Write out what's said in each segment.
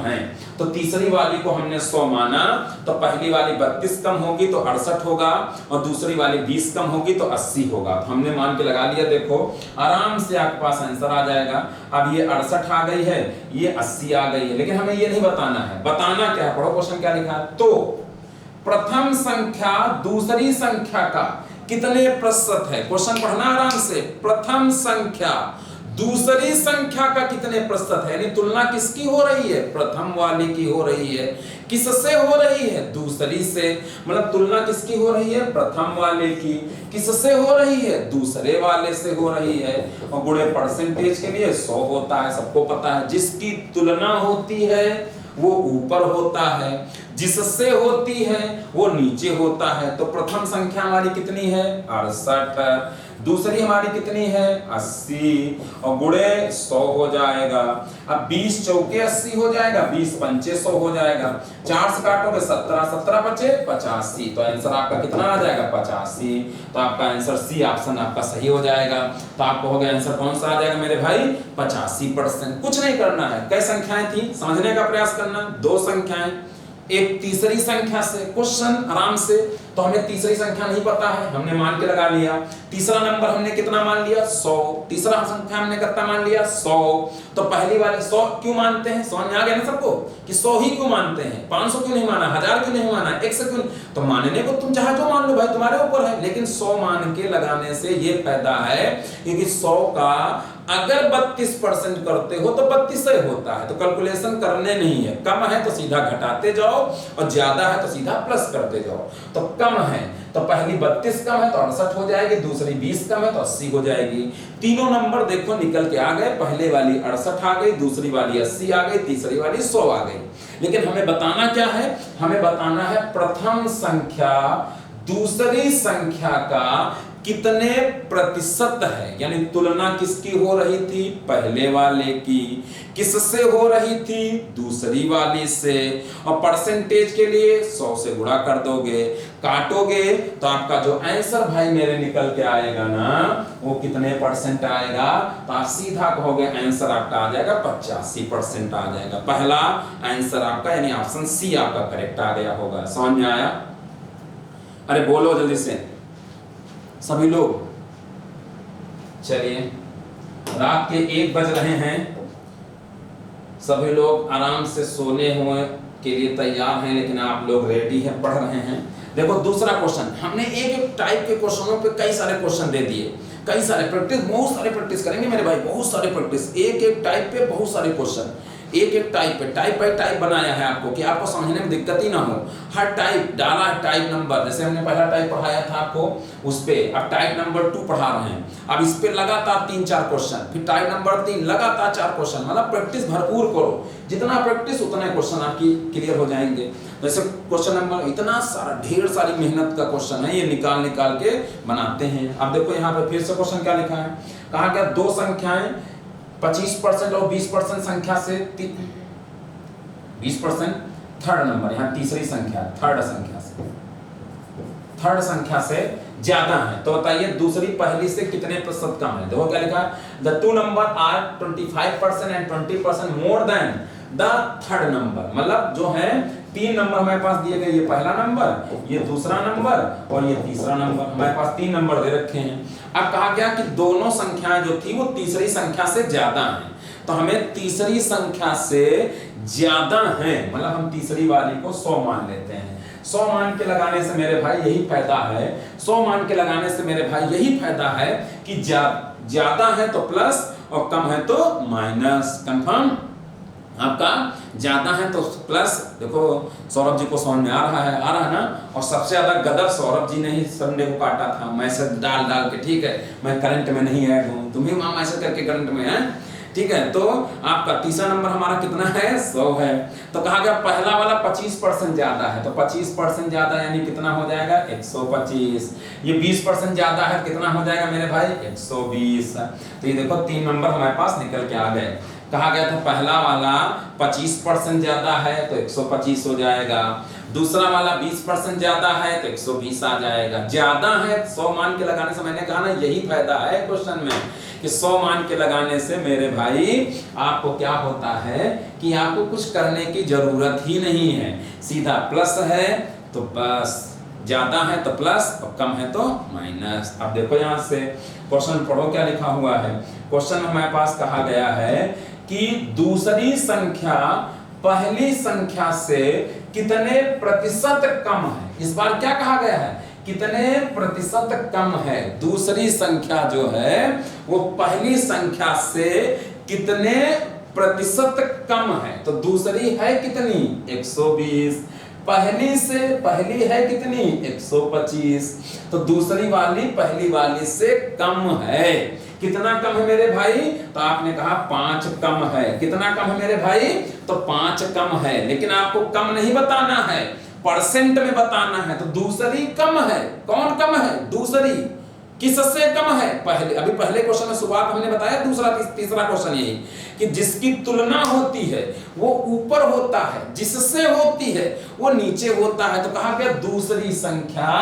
है, तो तीसरी वाली को हमने 100 माना, तो पहली वाली 32 कम होगी तो 68 होगा, और दूसरी वाली 20 कम होगी तो 80 होगा। तो हमने मान के लगा लिया, देखो आराम से आपके पास आंसर आ जाएगा। अब ये 68 आ गई है, ये 80 आ गई है, लेकिन हमें ये नहीं बताना है। बताना क्या है, पढ़ो क्वेश्चन क्या लिखा है। तो प्रथम संख्या दूसरी संख्या का कितने प्रतिशत है, क्वेश्चन पढ़ना आराम से। प्रथम संख्या दूसरी संख्या का कितने प्रतिशत है, यानी तुलना किसकी हो रही है, प्रथम वाली की हो रही है। किससे हो रही है, दूसरी से। मतलब तुलना किसकी हो रही है, प्रथम वाले की। किससे हो रही है, दूसरे वाले से हो रही है। और गुणे परसेंटेज के लिए 100 होता है, सबको पता है। जिसकी तुलना होती है वो ऊपर होता है, जिससे होती है वो नीचे होता है। तो प्रथम संख्या हमारी कितनी है, 68। दूसरी हमारी कितनी है, 80, और गुणे 100 हो जाएगा। अब 20 चौके 80 हो जाएगा, 20 पंचे 100 हो जाएगा। 4 से काटोगे 17, 17 बचे 85, तो आंसर आपका कितना आ जाएगा, 85। तो आपका आंसर सी ऑप्शन आपका सही हो जाएगा। तो आप कहोगे आंसर कौन सा आ जाएगा मेरे भाई, 85%। कुछ नहीं करना है, कई संख्याएं थी समझने का प्रयास करना। 2 संख्याएं, एक तीसरी संख्या से क्वेश्चन आराम से। तो हमें तीसरी संख्या नहीं पता है, हमने मान के लगा लिया। तीसरा नंबर हमने कितना मान लिया, 100। तीसरा संख्या हमने कितना मान लिया, 100। तो पहली वाले 100 क्यों मानते हैं, समझ में आ गया ना सबको कि 100 ही क्यों मानते हैं। 500 क्यों नहीं माना, 1000 क्यों नहीं माना, 100 क्यों नहीं। तो मानने को तुम चाहे जो मान लो भाई, तुम्हारे ऊपर है, लेकिन 100 मान के लगाने से ये फायदा है क्योंकि 100 का अगर 32% करते हो तो 32 ही होता है। तो कैलकुलेशन करने नहीं है, कम है तो सीधा घटाते जाओ, और ज्यादा है तो सीधा प्लस करते जाओ। तो कम है तो पहली 32 कम है तो 68 हो जाएगी, दूसरी 20 कम है तो 80 हो जाएगी। तीनों नंबर देखो निकल के आ गए, पहले वाली 68 आ गई, दूसरी वाली 80 आ गई, तीसरी वाली 100 आ गई। लेकिन हमें बताना क्या है, हमें बताना है प्रथम संख्या दूसरी संख्या का कितने प्रतिशत है, यानी तुलना किसकी हो रही थी, पहले वाले की। किससे हो रही थी, दूसरी वाली से। और परसेंटेज के लिए 100 से गुणा कर दोगे, काटोगे तो आपका जो आंसर भाई मेरे निकल के आएगा ना, वो कितने परसेंट आएगा। तो आप सीधा कहोगे आंसर आपका आ जाएगा 85% आ जाएगा। पहला आंसर आपका यानी ऑप्शन सी आपका करेक्ट आ गया होगा। समझ में आया, अरे बोलो जल्दी से सभी लोग। चलिए रात के 1 बज रहे हैं, सभी लोग आराम से सोने हुए के लिए तैयार हैं, लेकिन आप लोग रेडी हैं, पढ़ रहे हैं। देखो दूसरा क्वेश्चन, हमने एक टाइप के क्वेश्चनों पे कई सारे क्वेश्चन दे दिए, कई सारे प्रैक्टिस, बहुत सारे प्रैक्टिस करेंगे मेरे भाई, बहुत सारे प्रैक्टिस। एक टाइप पे बहुत सारे क्वेश्चन, एक टाइप पे, टाइप बाय टाइप बनाया है आपको कि आपको समझने में दिक्कत ही ना हो। हर टाइप डाला है, टाइप नंबर, जैसे हमने पहला टाइप पढ़ाया था आपको उस पे, अब टाइप नंबर 2 पढ़ा रहे हैं। अब इस पे लगातार 3-4 क्वेश्चन, फिर टाइप नंबर 3 लगातार 4 क्वेश्चन। मतलब प्रैक्टिस भरपूर करो, जितना प्रैक्टिस उतने क्वेश्चन आपकी क्लियर हो जाएंगे। जैसे क्वेश्चन नंबर इतना सारा, ढेर सारी मेहनत का क्वेश्चन है, ये निकाल के बनाते हैं। अब देखो यहाँ पे फिर से क्वेश्चन क्या लिखा है, कहा गया 2 संख्याएं 25% और 20% संख्या से 20% थर्ड नंबर, यहाँ तीसरी संख्या, थर्ड संख्या से ज्यादा है। तो बताइए दूसरी पहली से कितने प्रतिशत कम है। देखो क्या लिखा है, the 2 number are 25% and 20% more than the third number. मतलब जो है 3 नंबर हमारे पास दिए गए, ये पहला नंबर, ये दूसरा नंबर और ये तीसरा नंबर, हमारे पास 3 नंबर दे रखे हैं। अब कहा गया कि दोनों संख्याएं जो थी वो तीसरी संख्या से ज्यादा हैं, तो हमें तीसरी संख्या से ज्यादा है, मतलब हम तीसरी वाली को 100 मान लेते हैं। 100 मान के लगाने से मेरे भाई यही फायदा है, 100 मान के लगाने से मेरे भाई यही फायदा है कि ज्यादा है तो प्लस और कम है तो माइनस। कंफर्म, आपका ज्यादा है तो प्लस। देखो सौरभ जी को समझ में आ रहा है ना। और सबसे ज्यादा गदर सौरभ जी ने ही संडे को काटा था, मैसेज डाल के, ठीक है मैं करंट में नहीं ऐड हूं, तुम ही वहां मैसेज करके करंट में है, ठीक है। तो आपका तीसरा नंबर हमारा कितना है, 100 है। तो कहा गया पहला वाला 25% ज्यादा है, तो 25% ज्यादा यानी कितना हो जाएगा, 125। ये 20% ज्यादा है, कितना हो जाएगा मेरे भाई, 120। तो ये देखो 3 नंबर हमारे पास निकल के आ गए। कहा गया था पहला वाला 25% ज्यादा है तो 125 हो जाएगा, दूसरा वाला 20% ज्यादा है तो 120 आ जाएगा। ज्यादा है 100 मान के लगाने से, मैंने कहा ना यही फायदा है क्वेश्चन में कि 100 मान के लगाने से मेरे भाई आपको क्या होता है कि आपको कुछ करने की जरूरत ही नहीं है, सीधा प्लस है तो बस, ज्यादा है तो प्लस और कम है तो माइनस। अब देखो यहां से क्वेश्चन पढ़ो क्या लिखा हुआ है। क्वेश्चन में हमारे पास कहा गया है कि दूसरी संख्या पहली संख्या से कितने प्रतिशत कम है। इस बार क्या कहा गया है, कितने प्रतिशत कम है। दूसरी संख्या जो है वो पहली संख्या से कितने प्रतिशत कम है। तो दूसरी है कितनी 120, पहली से पहली है कितनी 125, तो दूसरी वाली पहली वाली से कम है। कितना कम है मेरे भाई, तो आपने कहा 5 कम है। कितना कम है मेरे भाई, तो 5 कम है। लेकिन आपको कम नहीं बताना है, परसेंट में बताना है। तो दूसरी कम है, कौन कम है, दूसरी किससे कम है, पहले। अभी पहले क्वेश्चन में शुरुआत हमने बताया, दूसरा तीसरा क्वेश्चन यही कि जिसकी तुलना होती है वो ऊपर होता है, जिससे होती है वो नीचे होता है। तो कहा गया दूसरी संख्या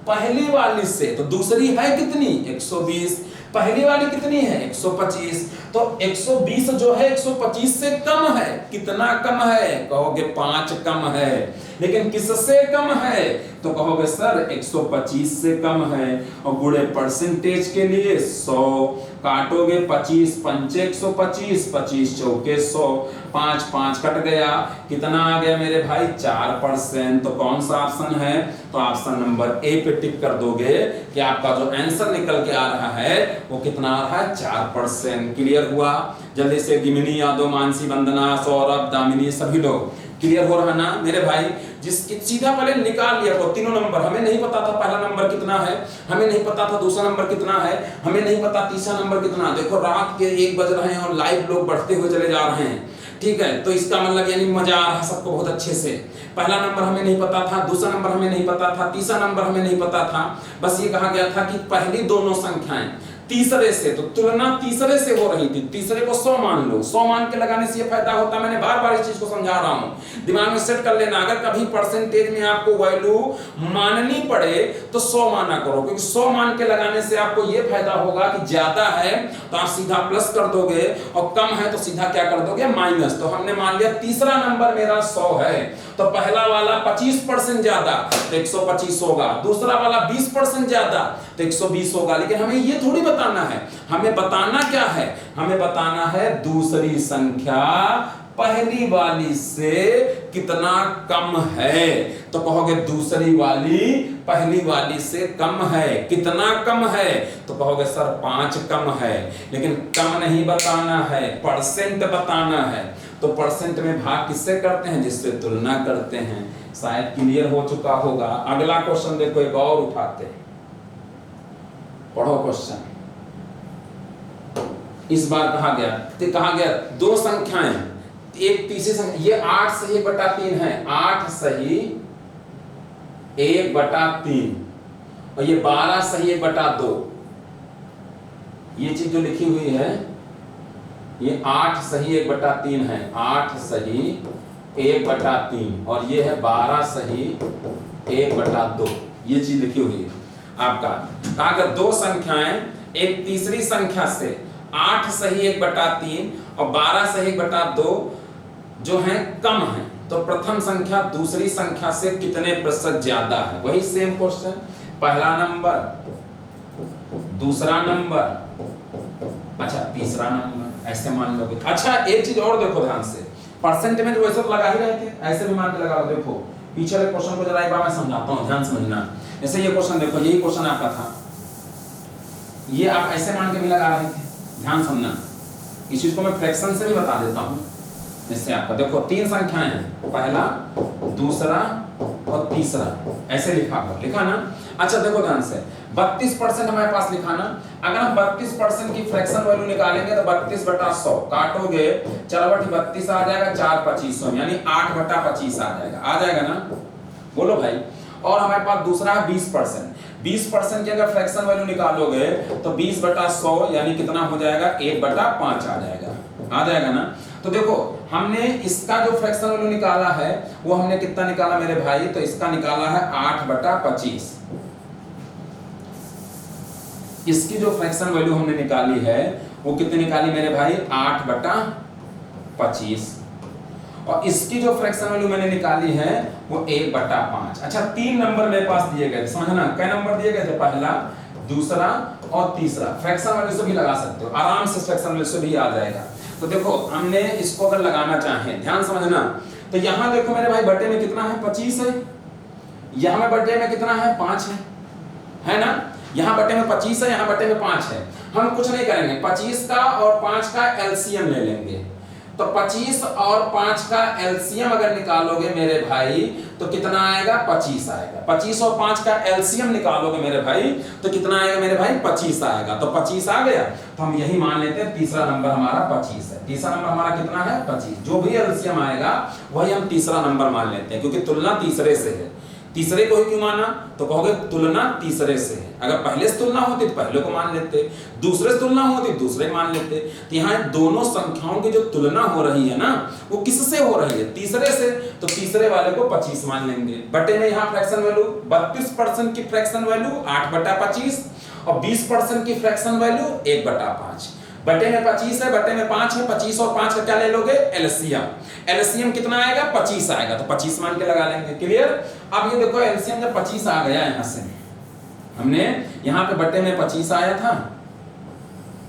पहली वाली से, तो दूसरी है कितनी 120, पहली वाली कितनी है 125, तो 120 जो है 125 से कम है। कितना कम है, कहोगे 5 कम है। लेकिन किससे कम है, तो कहोगे सर 125 से कम है। और गुणे परसेंटेज के लिए 100, काटोगे 25 पंचे 125, 25 चौके 100, 5 5 कट गया, कितना आ गया मेरे भाई 4%। तो कौन सा ऑप्शन है, तो ऑप्शन नंबर ए पे टिक कर दोगे कि आपका जो आंसर निकल के आ रहा है वो कितना आ रहा है 4%। क्लियर हुआ। जल्दी से गिमिनी यादव, मानसी वंदना, सौरभ, दामिनी, सभी लोग क्लियर हो रहा ना मेरे भाई। जिसकी सीधा पहले निकाल लिया, तो तीनों नंबर हमें नहीं पता था, पहला नंबर कितना है हमें नहीं पता था, दूसरा नंबर कितना है हमें नहीं पता, तीसरा नंबर कितना। देखो रात के 1 बज रहे हैं और लाइव लोग बढ़ते हुए चले जा रहे हैं, ठीक है। तो इसका मतलब यानी मजा आ रहा है सबको बहुत अच्छे से। पहला नंबर हमें नहीं पता था, दूसरा नंबर हमें नहीं पता था, तीसरा नंबर हमें नहीं पता था। बस ये कहा गया था कि पहली दोनों संख्याएं तीसरे से, तो तुलना तीसरे से हो रही थी, तीसरे को 100 मान लो। 100 मान के लगाने से ये फायदा होता है, मैंने बार बार इस चीज को समझा रहा हूं, दिमाग में सेट कर लेना। अगर कभी परसेंटेज में आपको वैल्यू माननी पड़े तो 100 माना करो, क्योंकि 100 मान के लगाने से आपको ये फायदा होगा कि ज्यादा है तो आप सीधा प्लस कर दोगे और कम है तो सीधा क्या कर दोगे माइनस। तो हमने मान लिया तीसरा नंबर मेरा 100 है, तो पहला वाला 25% ज्यादा तो 125 होगा, दूसरा वाला 20% ज्यादा तो 120 होगा। लेकिन हमें ये थोड़ी बताना है, हमें बताना क्या है, हमें बताना है दूसरी संख्या पहली वाली से कितना कम है। तो कहोगे दूसरी वाली पहली वाली से कम है, कितना कम है, तो कहोगे सर 5 कम है। लेकिन कम नहीं बताना है, परसेंट बताना है। तो परसेंट में भाग किससे करते हैं, जिससे तुलना करते हैं। शायद क्लियर हो चुका होगा। अगला क्वेश्चन देखो, एक और उठाते हैं, पढ़ो क्वेश्चन। इस बार कहा गया दो संख्याएं, एक तीसरी संख्या, ये 8 सही 1/3 है, 8 सही 1/3 और ये 12 सही 1/2। ये चीज जो लिखी हुई है ये 8 सही 1/3 है, 8 सही 1/3 और ये है 12 सही 1/2। ये चीज लिखी हुई है आपका। अगर दो संख्याएं एक तीसरी संख्या से 8 सही 1/3 और 12 सही 1/2 जो है कम है, तो प्रथम संख्या दूसरी संख्या से कितने प्रतिशत ज्यादा है। वही सेम क्वेश्चन, पहला नंबर, दूसरा नंबर, अच्छा तीसरा नंबर, ऐसे मान लो। अच्छा एक चीज और देखो ध्यान से, परसेंट में जो ऐसे तो लगा ही रहे थे, ऐसे भी मान के लगा लो। देखो पीछे वाले क्वेश्चन को जरा एक बार मैं समझाता हूँ, ध्यान समझना। जैसे ये क्वेश्चन देखो, यही क्वेश्चन आपका था, ये आप ऐसे मान के भी लगा रहे थे, ध्यान समझना। इस चीज को मैं फ्रैक्शन से भी बता देता हूँ। जैसे आपका देखो 3 संख्याएं हैं, पहला, दूसरा और तीसरा, ऐसे लिखा ना। अच्छा देखो ध्यान से, 32% हमारे पास लिखा ना। अगर हम 32% की फ्रैक्शन वैल्यू निकालेंगे तो 32/100 काटोगे, 4/32 आ जाएगा, 4/25 यानी 8/25 आ जाएगा ना, बोलो भाई। और हमारे पास दूसरा है 20%। 20% की अगर फ्रैक्शन वैल्यू निकालोगे तो 20/100 यानी कितना हो जाएगा, 1/5 आ जाएगा। आ जाएगा ना। तो देखो हमने इसका जो फ्रैक्शन वैल्यू निकाला है वो हमने कितना निकाला मेरे भाई, तो इसका निकाला है 8/25। इसकी जो फ्रैक्शन वैल्यू हमने निकाली है वो कितनी निकाली मेरे भाई, 8/25। और इसकी जो फ्रैक्शन वैल्यू मैंने निकाली है वो 1/5। अच्छा 3 नंबर मेरे पास दिए गए, समझना क्या नंबर दिए गए थे, पहला, दूसरा और तीसरा। फ्रैक्शन वैल्यू से भी लगा सकते हो आराम से, फ्रैक्शन वैल्यू से भी आ जाएगा। तो देखो हमने इसको अगर लगाना चाहें, ध्यान समझना, तो यहां देखो मेरे भाई बटे में कितना है, 25 है, यहां बटे में कितना है, 5 है ना। यहां बटे में 25 है, यहां बटे में 5 है। हम कुछ नहीं करेंगे, 25 का और 5 का एलसीएम ले लेंगे। तो 25 और 5 का एलसीएम अगर निकालोगे मेरे भाई तो कितना आएगा, 25 आएगा। 25 और 5 का एलसीएम निकालोगे मेरे भाई तो कितना आएगा मेरे भाई, 25 आएगा। तो 25 आ गया, तो हम यही मान लेते हैं तीसरा नंबर हमारा 25 है। तीसरा नंबर हमारा कितना है, 25। जो भी एलसीएम आएगा वही हम तीसरा नंबर मान लेते हैं, क्योंकि तुलना तीसरे से है। तीसरे को ही क्यों माना, तो कहोगे तुलना तीसरे से है। अगर पहले से तुलना होती तो पहले को मान लेते, दूसरे से तुलना होती दूसरे को मान लेते। तो यहाँ दोनों संख्याओं की जो तुलना हो रही है ना वो किससे हो रही है, तीसरे से। तो तीसरे वाले को 25 मान लेंगे। बटे में यहाँ फ्रैक्शन वैल्यू 32% की फ्रैक्शन वैल्यू 8/25 और 20% की फ्रैक्शन वैल्यू 1/5। बटे में 25 है, बटे में 5 है, 25 और 5 का क्या ले लोगे, एलसीएम। एलसीएम कितना आएगा, 25 आएगा, तो 25 मान के लगा लेंगे। क्लियर। अब ये देखो एलसीएम जब 25 आ गया, यहां से हमने यहाँ पे बटे में 25 आया था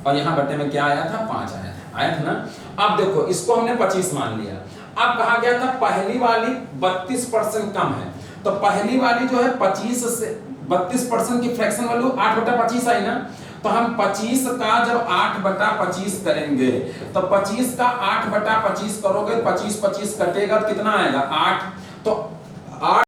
और यहाँ बटे में क्या आया था, 5 आया था ना। अब देखो इसको हमने 25 मान लिया। अब कहा गया था पहली वाली 32% कम है, तो पहली वाली जो है 25 से 32% की फ्रैक्शन वैल्यू 8/25 आई ना। तो हम 25 का जब 8/25 करेंगे तो 25 का 8/25 करोगे, 25 कटेगा तो कितना आएगा, 8। तो 8